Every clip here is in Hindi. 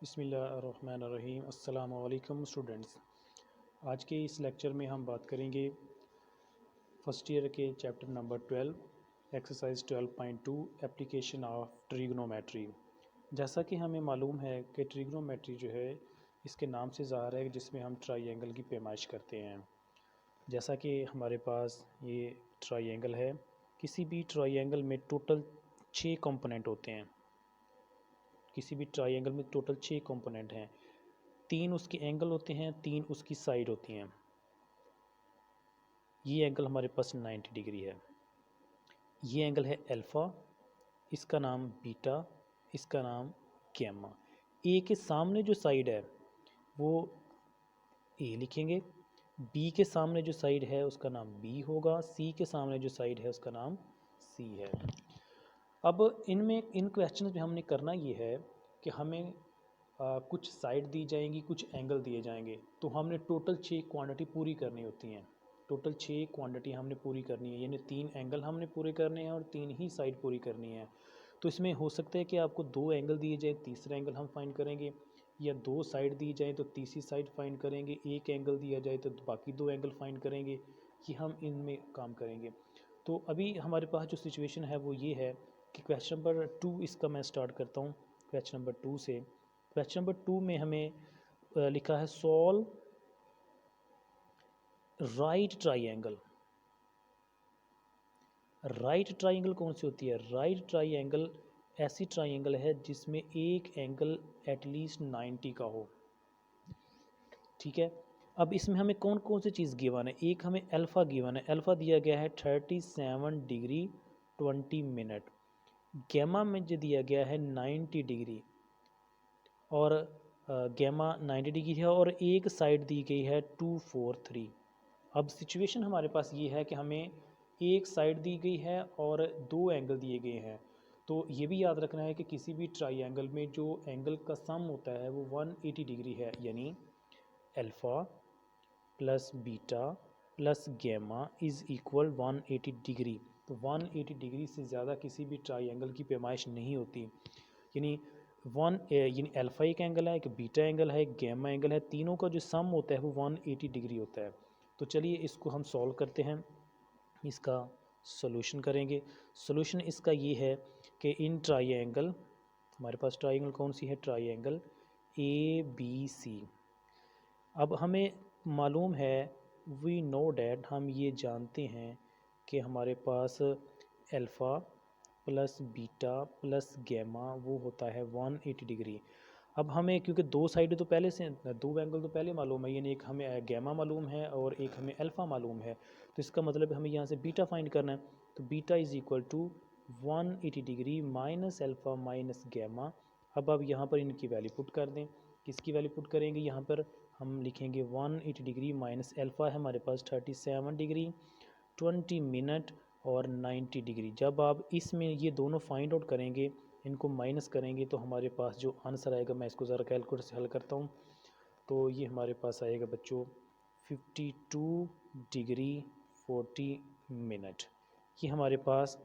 बिस्मिल्लाहिर्रहमानिर्रहीम। अस्सलामु अलैकुम स्टूडेंट्स। आज के इस लेक्चर में हम बात करेंगे फर्स्ट ईयर के chapter number 12 exercise 12.2 application of trigonometry. जैसा कि हमें मालूम है कि ट्रिग्नोमेट्री जो है इसके नाम से ज़ाहिर है जिसमें हम ट्राइंगल की पैमाइश करते हैं। जैसा कि हमारे पास ये ट्राइंगल है, किसी भी ट्राइंगल में टोटल 6 कंपोनेंट होते हैं। किसी भी ट्राइंगल में टोटल 6 कंपोनेंट हैं। 3 उसके एंगल होते हैं, 3 उसकी साइड होती हैं। ये एंगल हमारे पास 90 डिग्री है। ये एंगल है अल्फ़ा, इसका नाम बीटा, इसका नाम गैमा। ए के सामने जो साइड है वो ए लिखेंगे, बी के सामने जो साइड है उसका नाम बी होगा, सी के सामने जो साइड है उसका नाम सी है। अब इन क्वेश्चंस में हमने करना ये है कि हमें कुछ साइड दी जाएंगी, कुछ एंगल दिए जाएंगे, तो हमने टोटल 6 क्वांटिटी पूरी करनी होती हैं। टोटल 6 क्वांटिटी हमने पूरी करनी है, यानी 3 एंगल हमने पूरे करने हैं और 3 ही साइड पूरी करनी है। तो इसमें हो सकता है कि आपको 2 एंगल दिए जाए, तीसरा एंगल हम फाइंड करेंगे, या 2 साइड दी जाए तो तीसरी साइड फाइंड करेंगे, एक एंगल दिया जाए तो बाकी 2 एंगल फाइंड करेंगे। कि हम इनमें काम करेंगे। तो अभी हमारे पास जो सिचुएशन है वो ये है कि क्वेश्चन नंबर 2 इसका मैं स्टार्ट करता हूँ क्वेश्चन नंबर 2 से। क्वेश्चन नंबर 2 में हमें लिखा है solve right triangle. Right triangle कौन सी होती है? राइट ट्राइंगल ऐसी ट्राइंगल है जिसमें एक एंगल एटलीस्ट 90 का हो। ठीक है। अब इसमें हमें कौन कौन सी चीज़ गिवन है? एक हमें अल्फ़ा गिवन है, अल्फ़ा दिया गया है 37 डिग्री 20 मिनट। गैमा में जो दिया गया है 90 डिग्री, और गैमा 90 डिग्री है और एक साइड दी गई है 243। अब सिचुएशन हमारे पास ये है कि हमें एक साइड दी गई है और 2 एंगल दिए गए हैं। तो ये भी याद रखना है कि किसी भी ट्राइंगल में जो एंगल का सम होता है वो 180 डिग्री है, यानी alpha plus beta plus gamma is equal 180 degree. तो 180 डिग्री से ज़्यादा किसी भी ट्राइंगल की पैमाइश नहीं होती। यानी अल्फ़ा एक एंगल है, एक बीटा एंगल है, एक गैमा एंगल है, तीनों का जो सम होता है वो 180 डिग्री होता है। तो चलिए इसको हम सॉल्व करते हैं, इसका सोल्यूशन करेंगे। सोल्यूशन इसका ये है कि इन ट्राइंगल, हमारे पास ट्राइंगल कौन सी है? Triangle A B C. अब हमें मालूम है, वी नो डैट, हम ये जानते हैं कि हमारे पास alpha plus beta plus gamma वो होता है 180 डिग्री। अब हमें क्योंकि 2 साइड तो पहले से 2 एंगल तो पहले मालूम है, यानी एक हमें गैमा मालूम है और एक हमें अल्फ़ा मालूम है। तो इसका मतलब हमें यहाँ से बीटा फाइंड करना है। तो beta is equal to 180 degree minus alpha minus gamma. अब आप यहाँ पर इनकी वैल्यू पुट कर दें। किसकी वैल्यू पुट करेंगे? यहाँ पर हम लिखेंगे 180 डिग्री माइनस अल्फ़ा है हमारे पास 37 डिग्री 20 मिनट और 90 डिग्री। जब आप इसमें ये दोनों फाइंड आउट करेंगे, इनको माइनस करेंगे, तो हमारे पास जो आंसर आएगा, मैं इसको ज़रा कैलकुलेटर से हल करता हूँ। तो ये हमारे पास आएगा बच्चों 52 डिग्री 40 मिनट। ये हमारे पास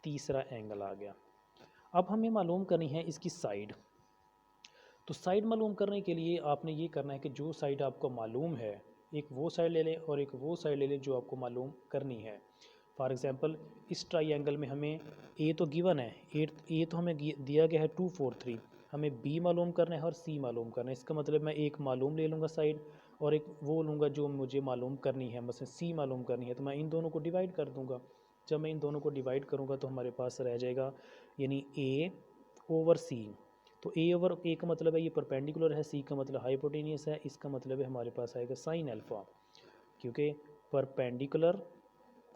तीसरा एंगल आ गया। अब हमें मालूम करनी है इसकी साइड। तो साइड मालूम करने के लिए आपने ये करना है कि जो साइड आपको मालूम है, एक वो साइड ले लें और एक वो साइड ले लें जो आपको मालूम करनी है। फॉर एग्ज़ाम्पल इस ट्राइंगल में हमें ए तो गिवन है, ए तो हमें दिया गया है 243, हमें बी मालूम करना है और सी मालूम करना है। इसका मतलब मैं एक मालूम ले लूँगा साइड और एक वो लूँगा जो मुझे मालूम करनी है, मतलब सी मालूम करनी है, तो मैं इन दोनों को डिवाइड कर दूँगा। जब मैं इन दोनों को डिवाइड करूँगा तो हमारे पास रह जाएगा यानी ए ओवर सी। तो ए ओवर ए का मतलब है ये परपेंडिकुलर है, सी का मतलब हाइपोटेनियस है, इसका मतलब है हमारे पास आएगा साइन अल्फ़ा, क्योंकि परपेंडिकुलर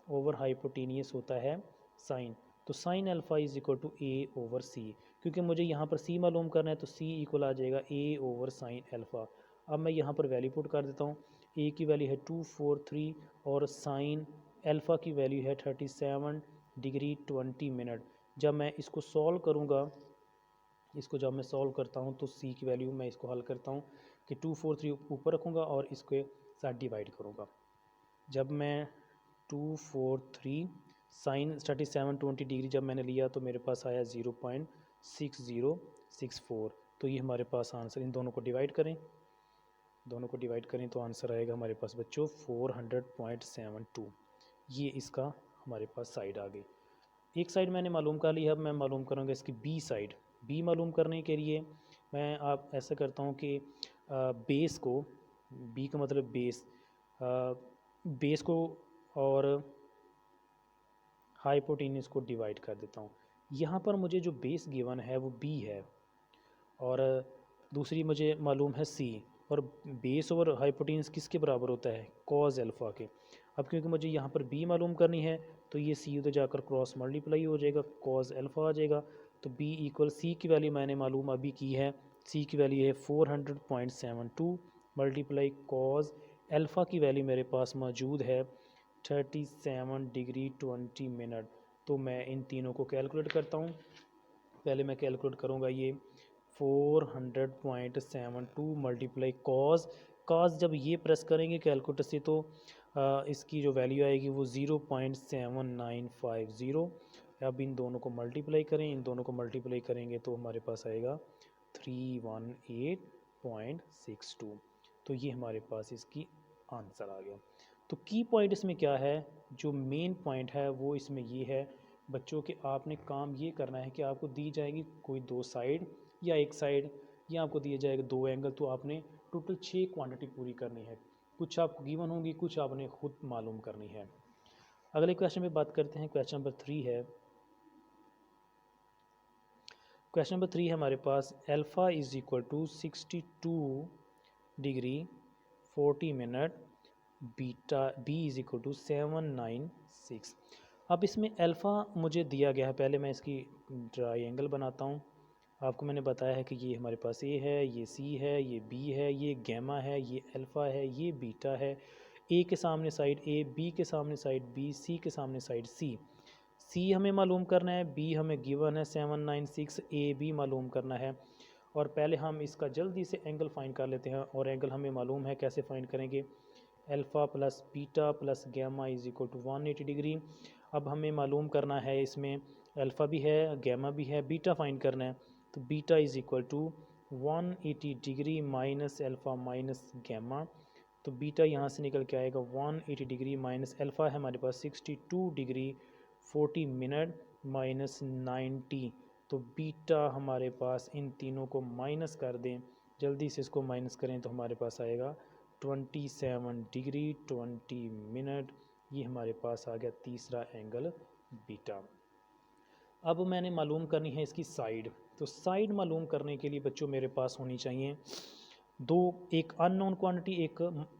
ओवर हाइपोटेनियस होता है साइन। तो sine alpha is equal to a over c. क्योंकि मुझे यहाँ पर सी मालूम करना है तो सी इक्वल आ जाएगा ए ओवर साइन अल्फ़ा। अब मैं यहाँ पर वैल्यू पुट कर देता हूँ। ए की वैल्यू है 243 और साइन अल्फ़ा की वैल्यू है 37 डिग्री 20 मिनट। जब मैं इसको सॉल्व करूँगा, इसको जब मैं सॉल्व करता हूँ तो सी की वैल्यू मैं इसको हल करता हूँ कि 243 ऊपर रखूँगा और इसके साथ डिवाइड करूँगा। जब मैं 243 साइन 37 20 डिग्री जब मैंने लिया तो मेरे पास आया 0.6064। तो तो ये हमारे पास आंसर, इन दोनों को डिवाइड करें, दोनों को डिवाइड करें तो आंसर आएगा हमारे पास बच्चों 400.72। ये इसका हमारे पास साइड आ गई। एक साइड मैंने मालूम कर ली, अब मैं मालूम करूँगा इसकी बी साइड। बी मालूम करने के लिए मैं आप ऐसा करता हूँ कि बेस को, बी का मतलब बेस, बेस को और हाइपोटेन्यूज को डिवाइड कर देता हूँ। यहाँ पर मुझे जो बेस गिवन है वो बी है और दूसरी मुझे मालूम है सी, और बेस और हाइपोटेन्यूज किसके बराबर होता है, कॉज अल्फ़ा के। अब क्योंकि मुझे यहाँ पर बी मालूम करनी है तो ये सी उधर जाकर क्रॉस मल्टीप्लाई हो जाएगा, कॉज अल्फ़ा आ जाएगा। तो बी इक्वल सी की वैल्यू मैंने मालूम अभी की है, सी की वैल्यू है 400.72 मल्टीप्लाई कॉज अल्फ़ा की वैल्यू मेरे पास मौजूद है 37 डिग्री 20 मिनट। तो मैं इन तीनों को कैलकुलेट करता हूँ। पहले मैं कैलकुलेट करूँगा ये 400.72 मल्टीप्लाई कॉज जब ये प्रेस करेंगे कैलकुलेटर से तो इसकी जो वैल्यू आएगी वो 0.7950। अब इन दोनों को मल्टीप्लाई करें, इन दोनों को मल्टीप्लाई करेंगे तो हमारे पास आएगा 318.62। तो ये हमारे पास इसकी आंसर आ गया। तो की पॉइंट इसमें क्या है, जो मेन पॉइंट है वो इसमें ये है बच्चों कि आपने काम ये करना है कि आपको दी जाएगी कोई दो साइड या एक साइड, या आपको दिया जाएगा दो एंगल, तो आपने टोटल 6 क्वांटिटी पूरी करनी है। कुछ आपको गिवन होंगी, कुछ आपने खुद मालूम करनी है। अगले क्वेश्चन पे बात करते हैं। क्वेश्चन नंबर 3 है, क्वेश्चन नंबर 3 है हमारे पास alpha is equal to 62 degree 40 minute, beta b is equal to 796। अब इसमें अल्फ़ा मुझे दिया गया है, पहले मैं इसकी ट्रायंगल बनाता हूँ। आपको मैंने बताया है कि ये हमारे पास ए है, ये सी है, ये बी है, ये गैमा है, ये अल्फ़ा है, ये बीटा है। ए के सामने साइड ए, बी के सामने साइड बी, सी के सामने साइड सी। सी हमें मालूम करना है, बी हमें गिवन है 796, ए बी मालूम करना है। और पहले हम इसका जल्दी से एंगल फाइंड कर लेते हैं, और एंगल हमें मालूम है, कैसे फाइंड करेंगे, alpha plus beta plus gamma is equal to 180 degree. अब हमें मालूम करना है इसमें अल्फ़ा भी है, गैमा भी है, बीटा फाइंड करना है। तो beta is equal to 180 degree minus alpha minus gamma. तो बीटा यहाँ से निकल के आएगा 180 डिग्री माइनस अल्फ़ा है हमारे पास 62 डिग्री 40 मिनट माइनस 90। तो बीटा हमारे पास, इन तीनों को माइनस कर दें, जल्दी से इसको माइनस करें तो हमारे पास आएगा 27 डिग्री 20 मिनट। ये हमारे पास आ गया तीसरा एंगल बीटा। अब मैंने मालूम करनी है इसकी साइड। तो साइड मालूम करने के लिए बच्चों मेरे पास होनी चाहिए दो, एक अननोन क्वांटिटी,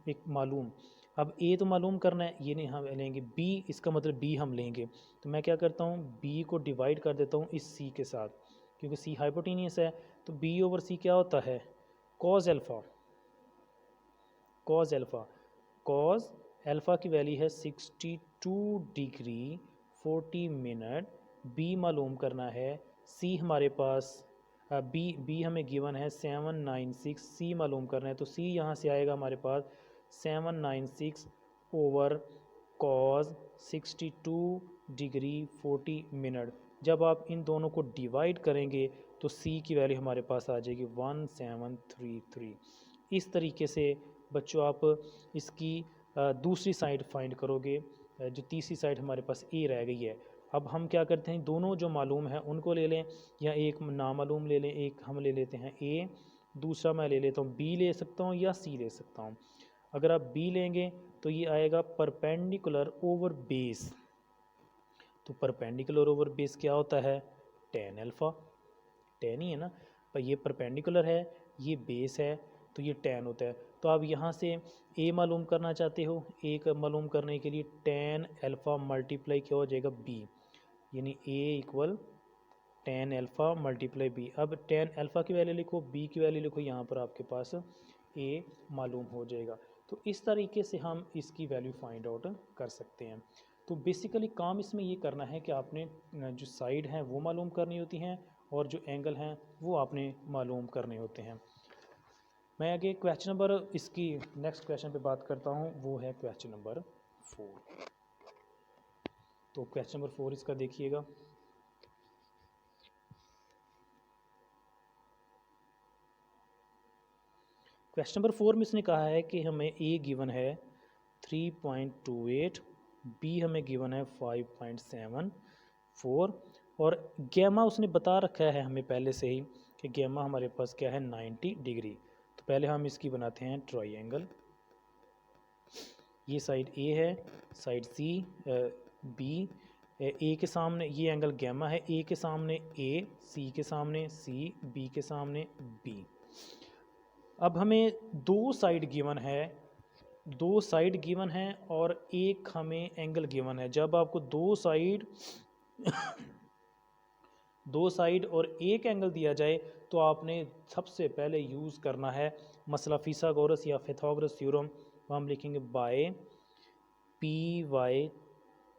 एक मालूम। अब ए तो मालूम करना है, ये नहीं हम लेंगे, बी इसका मतलब बी हम लेंगे। तो मैं क्या करता हूँ, बी को डिवाइड कर देता हूँ इस सी के साथ, क्योंकि सी हाइपोटेनियस है। तो बी ओवर सी क्या होता है, cos alpha. Cos alpha, cos alpha की वैल्यू है 62 डिग्री 40 मिनट। बी मालूम करना है, सी हमारे पास बी हमें गिवन है 796, सी मालूम करना है। तो सी यहाँ से आएगा हमारे पास 796 ओवर कॉज 62 डिग्री 40 मिनट। जब आप इन दोनों को डिवाइड करेंगे तो सी की वैल्यू हमारे पास आ जाएगी 1733। इस तरीके से बच्चों आप इसकी दूसरी साइड फाइंड करोगे। जो तीसरी साइड हमारे पास ए रह गई है। अब हम क्या करते हैं, दोनों जो मालूम है उनको ले लें, या एक नामालूम ले लें। एक हम ले लेते हैं ए, दूसरा मैं ले लेता हूँ बी, ले सकता हूँ या सी ले सकता हूँ। अगर आप बी लेंगे तो ये आएगा परपेंडिकुलर ओवर बेस। तो परपेंडिकुलर ओवर बेस क्या होता है, टेन अल्फ़ा, टेन ही है ना, पर ये परपेंडिकुलर है, ये बेस है, तो ये टेन होता है। तो आप यहाँ से ए मालूम करना चाहते हो, ए का मालूम करने के लिए टेन अल्फ़ा मल्टीप्लाई क्या हो जाएगा बी, यानी a equal tan alpha multiply b. अब टेन अल्फ़ा की वैल्यू लिखो, बी की वैल्यू लिखो, यहाँ पर आपके पास ए मालूम हो जाएगा। तो इस तरीके से हम इसकी वैल्यू फाइंड आउट कर सकते हैं। तो बेसिकली काम इसमें ये करना है कि आपने जो साइड हैं वो मालूम करनी होती हैं, और जो एंगल हैं वो आपने मालूम करने होते हैं। मैं आगे क्वेश्चन नंबर, इसकी नेक्स्ट क्वेश्चन पे बात करता हूँ, वो है क्वेश्चन नंबर 4। तो क्वेश्चन नंबर 4 इसका देखिएगा। क्वेश्चन नंबर 4 में इसने कहा है कि हमें ए गिवन है 3.28, बी हमें गिवन है 5.74 और गैमा उसने बता रखा है हमें पहले से ही कि गैमा हमारे पास क्या है 90 डिग्री। तो पहले हम इसकी बनाते हैं ट्रायंगल। ये साइड ए है, साइड सी बी, ए के सामने ये एंगल गैमा है, ए के सामने ए, सी के सामने सी, बी के सामने बी। अब हमें दो साइड गिवन है और एक हमें एंगल गिवन है। जब आपको दो साइड और एक एंगल दिया जाए तो आपने सबसे पहले यूज़ करना है मसला फिसागोरस या फिथागोरस थ्योरम। हम लिखेंगे बाय पी वाई